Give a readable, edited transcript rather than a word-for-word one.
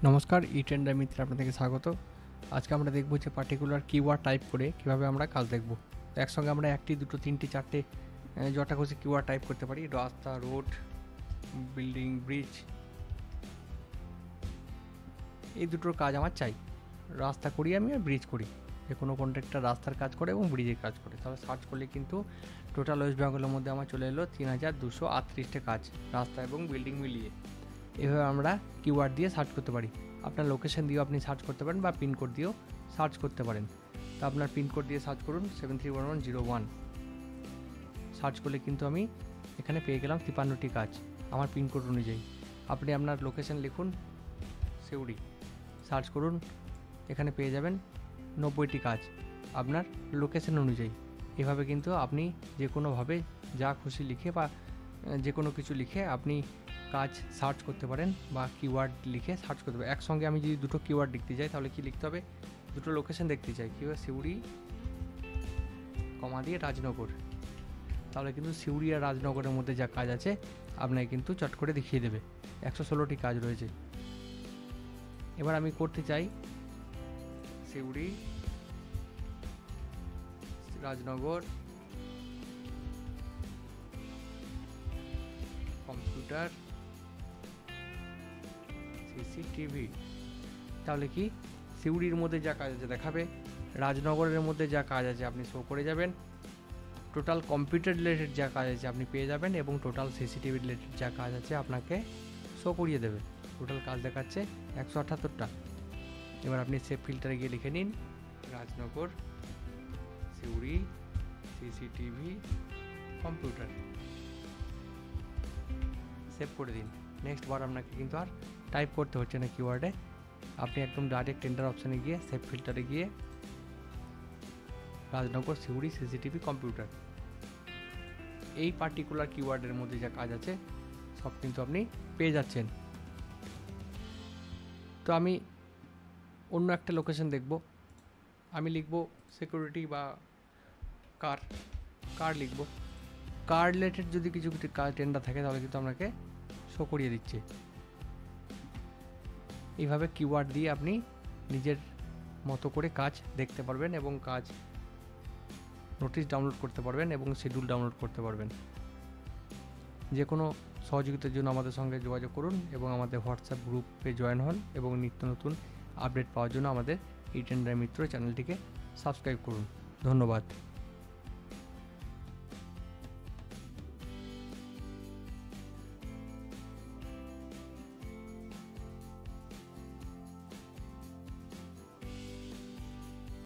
নমস্কার, ই-টেন্ডার মিত্রে আপনাদেরকে স্বাগত। আজকে আমরা দেখব যে পার্টিকুলার কিওয়ার্ড টাইপ করে কীভাবে আমরা কাজ দেখব। তো একসঙ্গে আমরা একটি, দুটো, তিনটি, চারটে যটা খুশি কিওয়ার্ড টাইপ করতে পারি। রাস্তা, রোড, বিল্ডিং, ব্রিজ, এই দুটোর কাজ আমার চাই। রাস্তা করি আমি আর ব্রিজ করি। যে কোনো কন্ট্রাক্টর রাস্তার কাজ করে এবং ব্রিজের কাজ করে। তাহলে সার্চ করলে কিন্তু টোটাল ওয়েস্ট বেঙ্গলের মধ্যে আমার চলে এলো 3238টে কাজ, রাস্তা এবং বিল্ডিং মিলিয়ে। এভাবে আমরা কিওয়ার্ড দিয়ে সার্চ করতে পারি। আপনার লোকেশন দিয়েও আপনি সার্চ করতে পারেন বা পিনকোড দিয়েও সার্চ করতে পারেন। তো আপনার পিনকোড দিয়ে সার্চ করুন 731101। সার্চ করলে কিন্তু আমি এখানে পেয়ে গেলাম 53টি কাজ আমার পিনকোড অনুযায়ী। আপনি আপনার লোকেশন লিখুন সিউড়ি, সার্চ করুন, এখানে পেয়ে যাবেন 90টি কাজ আপনার লোকেশন অনুযায়ী। এভাবে কিন্তু আপনি যে কোনোভাবে যা খুশি লিখে বা যে কোনো কিছু লিখে আপনি কাজ সার্চ করতে পারেন বা কিওয়ার্ড লিখে সার্চ করতে পারেন। একসঙ্গে আমি যদি দুটো কিওয়ার্ড লিখতে চাই তাহলে কি লিখতে হবে? দুটো লোকেশন দেখতে চাই, কী হবে সিউড়ি কমা দিয়ে রাজনগর, তাহলে কিন্তু সিউড়ি আর রাজনগরের মধ্যে যা কাজ আছে আপনাকে কিন্তু চট করে দেখিয়ে দেবে। 116টি কাজ রয়েছে। এবার আমি করতে চাই সিউড়ি রাজনগর কম্পিউটার সিসিটিভি, তাহলে কি সিউড়ির মধ্যে যা কাজ আছে দেখাবে, রাজনগরের মধ্যে যা কাজ আছে আপনি শো করে যাবেন, টোটাল কম্পিউটার রিলেটেড যা কাজ আছে আপনি পেয়ে যাবেন এবং টোটাল সিসিটিভি রিলেটেড যা কাজ আছে আপনাকে শো করিয়ে দেবে। টোটাল কাজ দেখাচ্ছে 178টা। এবার আপনি সেভ ফিল্টারে গিয়ে লিখে নিন Rajnagar Suri CCTV computer, save করে দিন। নেক্সট বার আপনাকে কিন্তু আর টাইপ করতে হচ্ছে না কিওয়ার্ডে, আপনি একদম ডাইরেক্ট টেন্ডার অপশানে গিয়ে সেভ ফিল্টারে গিয়ে রাজনগর সিউড়ি সিসিটিভি কম্পিউটার, এই পার্টিকুলার কিওয়ার্ডের মধ্যে যা কাজ আছে সব কিন্তু আপনি পেয়ে যাচ্ছেন। তো আমি অন্য একটা লোকেশন দেখব, আমি লিখব সিকিউরিটি বা কার লিখব। কার রিলেটেড যদি কিছু কিছু কাজ টেন্ডার থাকে তাহলে কিন্তু আপনাকে শো করিয়ে দিচ্ছে। এইভাবে কিওয়ার্ড দিয়ে আপনি নিজের মতো করে কাজ দেখতে পারবেন এবং কাজ নোটিশ ডাউনলোড করতে পারবেন এবং শিডিউল ডাউনলোড করতে পারবেন। যে কোনো সহযোগিতার জন্য আমাদের সঙ্গে যোগাযোগ করুন এবং আমাদের হোয়াটসঅ্যাপ গ্রুপে জয়েন হন এবং নিত্য নতুন আপডেট পাওয়ার জন্য আমাদের ই-টেন্ডার মিত্র চ্যানেলটিকে সাবস্ক্রাইব করুন। ধন্যবাদ।